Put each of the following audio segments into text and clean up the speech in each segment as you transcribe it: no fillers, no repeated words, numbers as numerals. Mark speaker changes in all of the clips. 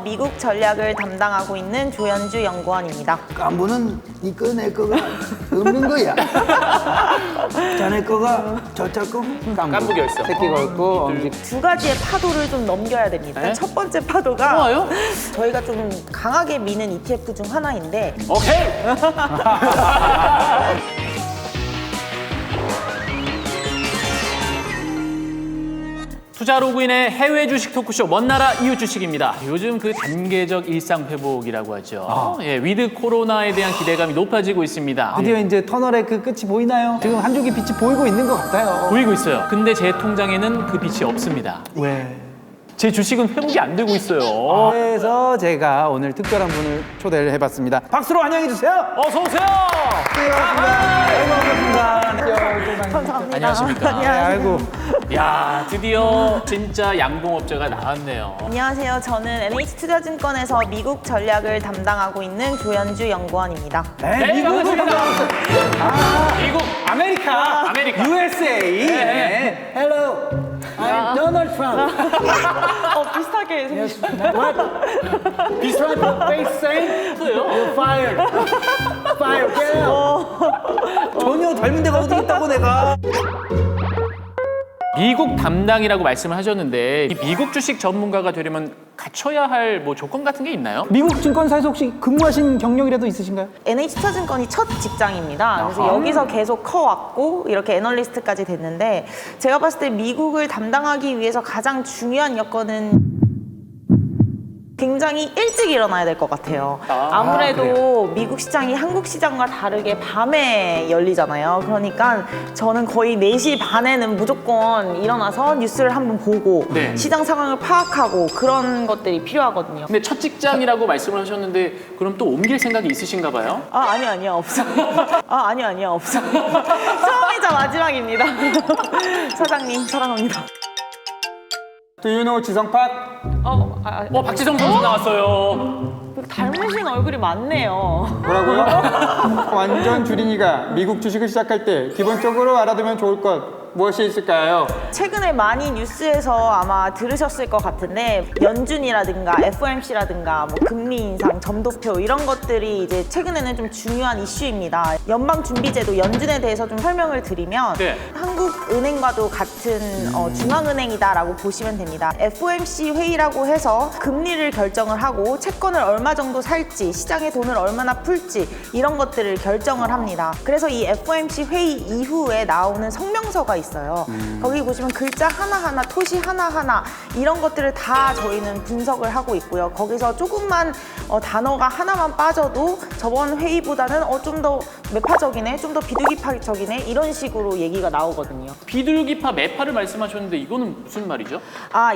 Speaker 1: 미국 전략을 담당하고 있는 조연주 연구원입니다.
Speaker 2: 깐부는 이거 내 거가 없는 거야. 자네 거가 저자 거
Speaker 3: 깐부 결석.
Speaker 2: 새끼 걸고 엄지.
Speaker 1: 두 가지의 파도를 좀 넘겨야 됩니다.
Speaker 3: 네?
Speaker 1: 첫 번째 파도가
Speaker 3: 좋아요.
Speaker 1: 저희가 좀 강하게 미는 ETF 중 하나인데
Speaker 3: 오케이. 투자 로그인의 해외 주식 토크쇼 먼나라 이웃 주식입니다. 요즘 그 단계적 일상 회복이라고 하죠. 예, 위드 코로나에 대한 기대감이 높아지고 있습니다.
Speaker 2: 드디어 이제 터널의 그 끝이 보이나요? 지금 한 줄기 빛이 보이고 있는 것 같아요.
Speaker 3: 보이고 있어요. 근데 제 통장에는 그 빛이 없습니다.
Speaker 2: 왜?
Speaker 3: 제 주식은 회복이 안 되고 있어요.
Speaker 2: 그래서 제가 오늘 특별한 분을 초대를 해봤습니다. 박수로 환영해 주세요.
Speaker 3: 어서 오세요.
Speaker 1: 감사합니다.
Speaker 3: 안녕하십니까.
Speaker 2: 아이고.
Speaker 3: 야, 드디어 진짜 양봉업자가 나왔네요.
Speaker 1: 안녕하세요. 저는 NH투자증권에서 미국 전략을 담당하고 있는 조연주 연구원입니다.
Speaker 3: 네,
Speaker 2: 미국을
Speaker 3: 반갑습니다. 미국,
Speaker 2: 아메리카, USA.
Speaker 3: 네.
Speaker 2: Hello, I'm Donald Trump.
Speaker 1: 비슷하게 생겼습니다.
Speaker 2: 비슷한 face same. You're fired. Fired. Get out. 전혀 닮은 데가 어디 있다고 내가.
Speaker 3: 미국 담당이라고 말씀을 하셨는데 이 미국 주식 전문가가 되려면 갖춰야 할 뭐 조건 같은 게 있나요?
Speaker 2: 미국 증권사에서 혹시 근무하신 경력이라도 있으신가요?
Speaker 1: NH투자증권이 첫 직장입니다. 그래서 여기서 계속 커왔고 이렇게 애널리스트까지 됐는데 제가 봤을 때 미국을 담당하기 위해서 가장 중요한 여건은 굉장히 일찍 일어나야 될 것 같아요. 아무래도 미국 시장이 한국 시장과 다르게 밤에 열리잖아요. 그러니까 저는 거의 4시 반에는 무조건 일어나서 뉴스를 한번 보고
Speaker 3: 네.
Speaker 1: 시장 상황을 파악하고 그런 것들이 필요하거든요.
Speaker 3: 근데 첫 직장이라고 말씀을 하셨는데 그럼 또 옮길 생각이 있으신가 봐요?
Speaker 1: 아니요, 없어요. 아니요, 없어요. 처음이자 마지막입니다. 사장님, 사랑합니다.
Speaker 2: Do you know 지성팟?
Speaker 3: 박지성 선수 나왔어요.
Speaker 1: 닮으신 얼굴이 많네요.
Speaker 4: 뭐라고요? 완전 줄이니가 미국 주식을 시작할 때 기본적으로 알아두면 좋을 것 무엇이 있을까요?
Speaker 1: 최근에 많이 뉴스에서 아마 들으셨을 것 같은데 연준이라든가 FOMC라든가 뭐 금리 인상, 점도표 이런 것들이 이제 최근에는 좀 중요한 이슈입니다. 연방준비제도 연준에 대해서 좀 설명을 드리면
Speaker 3: 네.
Speaker 1: 한국은행과도 같은 중앙은행이다라고 보시면 됩니다. FOMC 회의라고 해서 금리를 결정을 하고 채권을 얼마 정도 살지, 시장에 돈을 얼마나 풀지 이런 것들을 결정을 합니다. 그래서 이 FOMC 회의 이후에 나오는 성명서가 있어요. 거기 보시면 글자 하나하나, 토시 하나하나 이런 것들을 다 저희는 분석을 하고 있고요. 거기서 조금만 단어가 하나만 빠져도 저번 회의보다는 좀 더 매파적이네, 좀 더 비둘기파적이네 이런 식으로 얘기가 나오거든요.
Speaker 3: 비둘기파 매파를 말씀하셨는데 이거는 무슨 말이죠?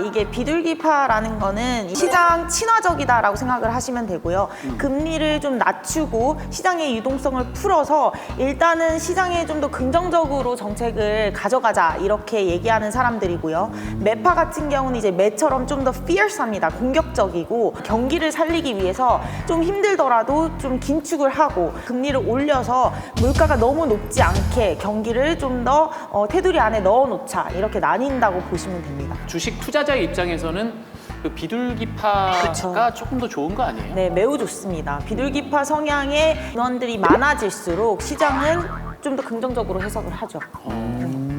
Speaker 1: 이게 비둘기파라는 거는 시장 친화적이다라고 생각을 하시면 되고요. 금리를 좀 낮추고 시장의 유동성을 풀어서 일단은 시장에 좀 더 긍정적으로 정책을 가져가자 이렇게 얘기하는 사람들이고요. 매파 같은 경우는 이제 매처럼 좀 더 fierce합니다. 공격적이고 경기를 살리기 위해서 좀 힘들더라도 좀 긴축을 하고 금리를 올려서 물가가 너무 높지 않게 경기를 좀 더 테두리 안에 넣어놓자 이렇게 나뉜다고 보시면 됩니다.
Speaker 3: 주식 투자자의 입장에서는 그 비둘기파가
Speaker 1: 그쵸.
Speaker 3: 조금 더 좋은 거 아니에요?
Speaker 1: 네, 매우 좋습니다. 비둘기파 성향의 인원들이 많아질수록 시장은 좀 더 긍정적으로 해석을 하죠.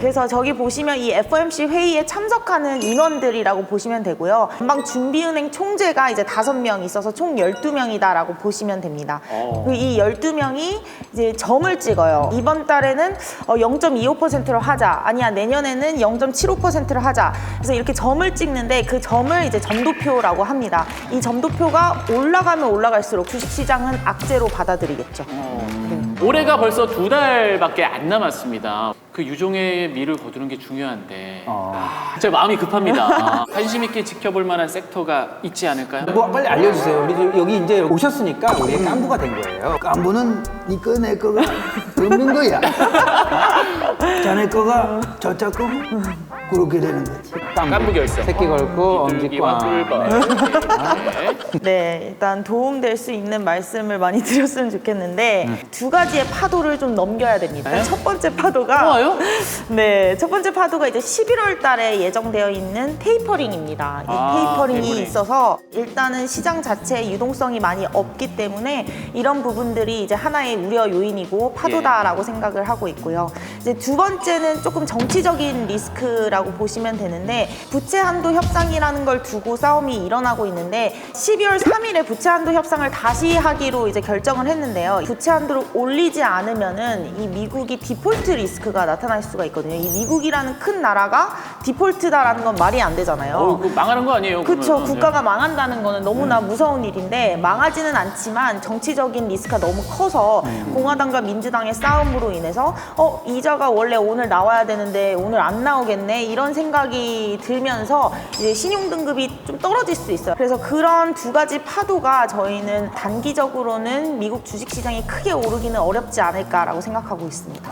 Speaker 1: 그래서 저기 보시면 이 FOMC 회의에 참석하는 인원들이라고 보시면 되고요. 연방준비은행 총재가 이제 5명 있어서 총 12명이다라고 보시면 됩니다. 그리고 이 12명이 이제 점을 찍어요. 이번 달에는 0.25%로 하자. 아니야, 내년에는 0.75%로 하자. 그래서 이렇게 점을 찍는데 그 점을 이제 점도표라고 합니다. 이 점도표가 올라가면 올라갈수록 주식시장은 악재로 받아들이겠죠.
Speaker 3: 올해가 벌써 2달밖에 안 남았습니다. 그 유종의 미를 거두는 게 중요한데 제가 마음이 급합니다. 관심 있게 지켜볼 만한 섹터가 있지 않을까요?
Speaker 2: 뭐 빨리 알려주세요. 우리 여기 이제 오셨으니까 우리 깐부가 된 거예요. 깐부는 이거 내 거가 없는 거야. 자네 거가 저자 거 그렇게 되는 거지.
Speaker 3: 깐부 결석.
Speaker 4: 새끼 걸고 엄지
Speaker 3: 비둘기와
Speaker 4: 꽝.
Speaker 3: 꿀벌. 네.
Speaker 1: 네, 일단 도움될 수 있는 말씀을 많이 드렸으면 좋겠는데 두 가지의 파도를 좀 넘겨야 됩니다.
Speaker 3: 네?
Speaker 1: 첫 번째 파도가
Speaker 3: 좋아요?
Speaker 1: 네, 첫 번째 파도가 이제 11월 달에 예정되어 있는 테이퍼링입니다. 이 테이퍼링이
Speaker 3: 테이퍼링.
Speaker 1: 있어서 일단은 시장 자체에 유동성이 많이 없기 때문에 이런 부분들이 이제 하나의 우려 요인이고 파도다라고 생각을 하고 있고요. 이제 두 번째는 조금 정치적인 리스크라고 보시면 되는데 부채 한도 협상이라는 걸 두고 싸움이 일어나고 있는데 12월 3일에 부채 한도 협상을 다시 하기로 이제 결정을 했는데요. 부채 한도를 올리지 않으면은 이 미국이 디폴트 리스크가 나타날 수가 있거든요. 이 미국이라는 큰 나라가 디폴트다라는 건 말이 안 되잖아요.
Speaker 3: 그거 망하는 거 아니에요?
Speaker 1: 그렇죠.
Speaker 3: 그러면?
Speaker 1: 국가가 망한다는 거는 너무나 무서운 일인데 망하지는 않지만 정치적인 리스크가 너무 커서 공화당과 민주당의 싸움으로 인해서 이자가 원래 오늘 나와야 되는데 오늘 안 나오겠네 이런 생각이 들면서 이제 신용 등급이 좀 떨어질 수 있어요. 그래서 그런 두 가지 파도가 저희는 단기적으로는 미국 주식시장이 크게 오르기는 어렵지 않을까라고 생각하고 있습니다.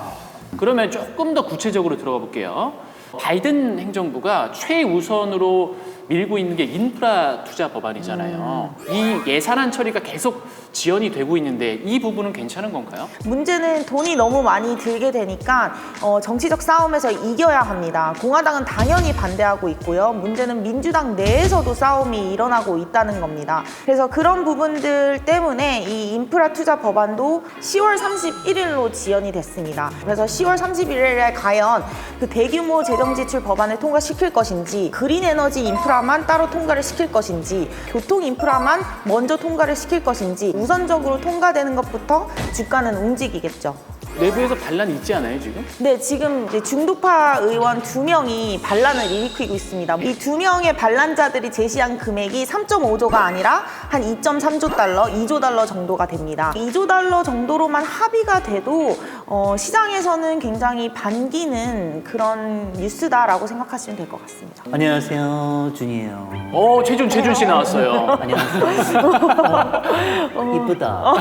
Speaker 3: 그러면 조금 더 구체적으로 들어가 볼게요. 바이든 행정부가 최우선으로 밀고 있는 게 인프라 투자 법안이잖아요. 이 예산안 처리가 계속 지연이 되고 있는데 이 부분은 괜찮은 건가요?
Speaker 1: 문제는 돈이 너무 많이 들게 되니까 정치적 싸움에서 이겨야 합니다. 공화당은 당연히 반대하고 있고요. 문제는 민주당 내에서도 싸움이 일어나고 있다는 겁니다. 그래서 그런 부분들 때문에 이 인프라 투자 법안도 10월 31일로 지연이 됐습니다. 그래서 10월 31일에 과연 그 대규모 재정 지출 법안을 통과시킬 것인지 그린 에너지 인프라만 따로 통과를 시킬 것인지 교통 인프라만 먼저 통과를 시킬 것인지 우선적으로 통과되는 것부터 주가는 움직이겠죠.
Speaker 3: 내부에서 반란이 있지 않아요, 지금?
Speaker 1: 네, 지금 이제 중도파 의원 2명이 반란을 일으키고 있습니다. 이 2명의 반란자들이 제시한 금액이 3.5조가 아니라 한 2.3조 달러, 2조 달러 정도가 됩니다. 2조 달러 정도로만 합의가 돼도 시장에서는 굉장히 반기는 그런 뉴스다라고 생각하시면 될 것 같습니다.
Speaker 2: 안녕하세요, 준이에요.
Speaker 3: 최준 씨 나왔어요.
Speaker 2: 안녕하세요. 이쁘다.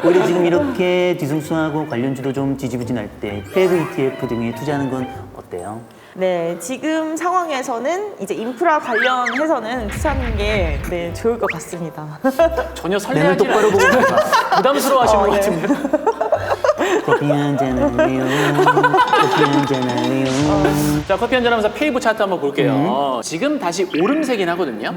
Speaker 2: 우리 지금 이렇게 뒤숭숭하고 관련주로 좀 지지부진할 때 페그 ETF 등에 투자하는 건 어때요?
Speaker 1: 네, 지금 상황에서는 이제 인프라 관련해서는 투자하는 게 네, 좋을 것 같습니다.
Speaker 3: 전혀
Speaker 2: 내눈
Speaker 3: 설레하지
Speaker 2: 똑바로 보고
Speaker 3: 않아요. 부담스러워하시는 것
Speaker 1: 네.
Speaker 3: 같은데.
Speaker 2: 커피 한잔 할래요. 커피 한잔 할래요.
Speaker 3: 자, 커피 한잔 하면서 페이브 차트 한번 볼게요. 지금 다시 오름세긴 하거든요.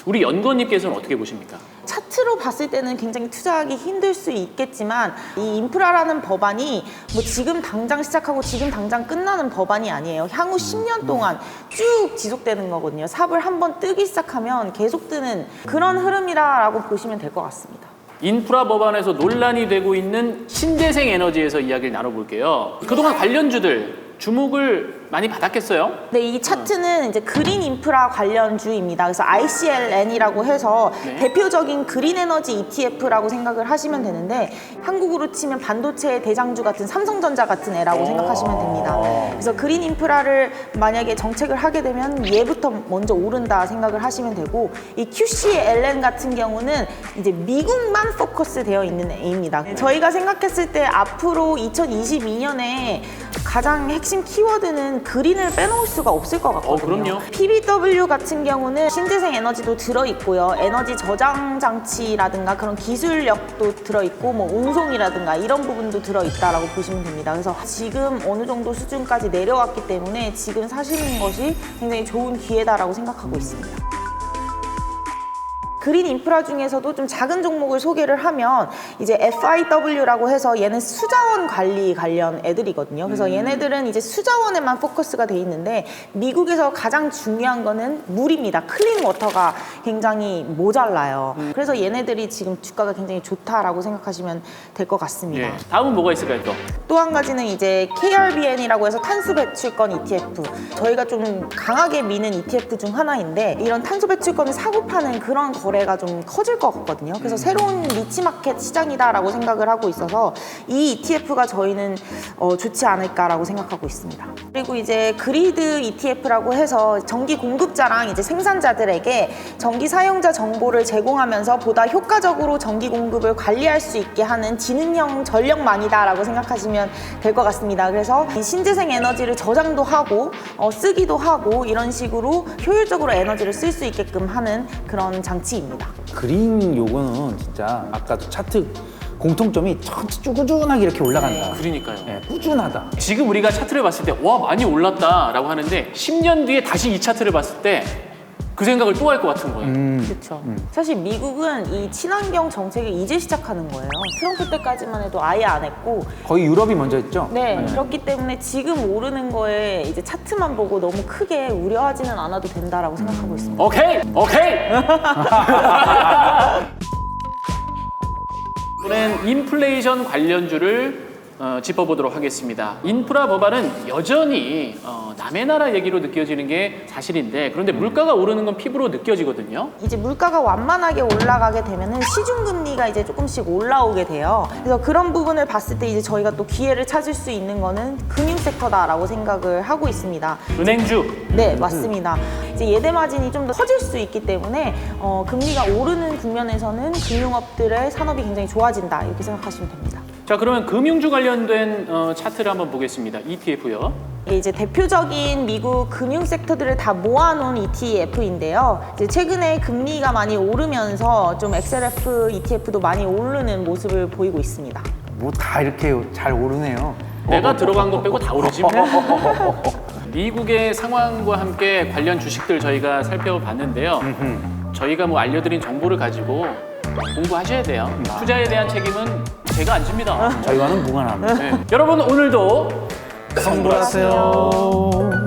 Speaker 3: 우리 연구원님께서는 어떻게 보십니까?
Speaker 1: 차트로 봤을 때는 굉장히 투자하기 힘들 수 있겠지만 이 인프라라는 법안이 뭐 지금 당장 시작하고 지금 당장 끝나는 법안이 아니에요. 향후 10년 동안 쭉 지속되는 거거든요. 삽을 한번 뜨기 시작하면 계속 뜨는 그런 흐름이라고 보시면 될 것 같습니다.
Speaker 3: 인프라 법안에서 논란이 되고 있는 신재생 에너지에서 이야기를 나눠볼게요. 그동안 관련주들 주목을 많이 받았겠어요?
Speaker 1: 네, 이 차트는 이제 그린 인프라 관련주입니다. 그래서 ICLN이라고 해서
Speaker 3: 네.
Speaker 1: 대표적인 그린 에너지 ETF라고 생각을 하시면 되는데 한국으로 치면 반도체의 대장주 같은 삼성전자 같은 애라고 생각하시면 됩니다. 그래서 그린 인프라를 만약에 정책을 하게 되면 얘부터 먼저 오른다 생각을 하시면 되고 이 QCLN 같은 경우는 이제 미국만 포커스 되어 있는 A입니다. 저희가 생각했을 때 앞으로 2022년에 가장 핵심 키워드는 그린을 빼놓을 수가 없을 것 같거든요.
Speaker 3: 그럼요.
Speaker 1: PBW 같은 경우는 신재생 에너지도 들어있고요. 에너지 저장 장치라든가 그런 기술력도 들어있고 뭐 운송이라든가 이런 부분도 들어있다라고 보시면 됩니다. 그래서 지금 어느 정도 수준까지 내려왔기 때문에 지금 사시는 것이 굉장히 좋은 기회다라고 생각하고 있습니다. 그린 인프라 중에서도 좀 작은 종목을 소개를 하면 이제 FIW라고 해서 얘는 수자원 관리 관련 애들이거든요. 그래서 얘네들은 이제 수자원에만 포커스가 돼 있는데 미국에서 가장 중요한 거는 물입니다. 클린 워터가 굉장히 모자라요. 그래서 얘네들이 지금 주가가 굉장히 좋다라고 생각하시면 될 것 같습니다.
Speaker 3: 예. 다음은 뭐가 있을까요, 또?
Speaker 1: 또 한 가지는 이제 KRBN이라고 해서 탄소 배출권 ETF. 저희가 좀 강하게 미는 ETF 중 하나인데 이런 탄소 배출권을 사고 파는 그런 거래가 좀 커질 것 같거든요. 그래서 새로운 니치마켓 시장이다라고 생각을 하고 있어서 이 ETF가 저희는 좋지 않을까라고 생각하고 있습니다. 그리고 이제 그리드 ETF라고 해서 전기 공급자랑 이제 생산자들에게 전기 사용자 정보를 제공하면서 보다 효과적으로 전기 공급을 관리할 수 있게 하는 지능형 전력망이다라고 생각하시면 될 것 같습니다. 그래서 이 신재생 에너지를 저장도 하고 쓰기도 하고 이런 식으로 효율적으로 에너지를 쓸 수 있게끔 하는 그런 장치입니다.
Speaker 2: 그린 요거는 진짜 아까도 차트 공통점이 꾸준하게 이렇게 올라간다.
Speaker 3: 그러니까요.
Speaker 2: 네, 꾸준하다.
Speaker 3: 지금 우리가 차트를 봤을 때 와 많이 올랐다라고 하는데 10년 뒤에 다시 이 차트를 봤을 때 그 생각을 또 할 것 같은 거예요.
Speaker 1: 그렇죠. 사실 미국은 이 친환경 정책을 이제 시작하는 거예요. 트럼프 때까지만 해도 아예 안 했고,
Speaker 2: 거의 유럽이 먼저 했죠?
Speaker 1: 네, 그렇기 때문에 지금 오르는 거에 이제 차트만 보고 너무 크게 우려하지는 않아도 된다라고 생각하고 있습니다.
Speaker 3: 오케이. 이번엔 인플레이션 관련주를 짚어보도록 하겠습니다. 인프라 법안은 여전히 남의 나라 얘기로 느껴지는 게 사실인데, 그런데 물가가 오르는 건 피부로 느껴지거든요.
Speaker 1: 이제 물가가 완만하게 올라가게 되면은 시중금리가 이제 조금씩 올라오게 돼요. 그래서 그런 부분을 봤을 때 이제 저희가 또 기회를 찾을 수 있는 거는 금융 섹터다라고 생각을 하고 있습니다.
Speaker 3: 은행주.
Speaker 1: 네, 맞습니다. 이제 예대 마진이 좀 더 커질 수 있기 때문에 금리가 오르는 국면에서는 금융업들의 산업이 굉장히 좋아진다 이렇게 생각하시면 됩니다.
Speaker 3: 자, 그러면 금융주 관련된 차트를 한번 보겠습니다. ETF요.
Speaker 1: 이게 이제 대표적인 미국 금융 섹터들을 다 모아놓은 ETF인데요. 이제 최근에 금리가 많이 오르면서 좀 XLF ETF도 많이 오르는 모습을 보이고 있습니다.
Speaker 2: 뭐 다 이렇게 잘 오르네요.
Speaker 3: 내가 들어간 거 빼고 다 오르지. 미국의 상황과 함께 관련 주식들 저희가 살펴봤는데요. 저희가 뭐 알려드린 정보를 가지고 공부하셔야 돼요. 투자에 대한 책임은 제가 안 집니다.
Speaker 2: 저희와는 무관합니다.
Speaker 3: 네. 여러분 오늘도
Speaker 2: 성불하세요.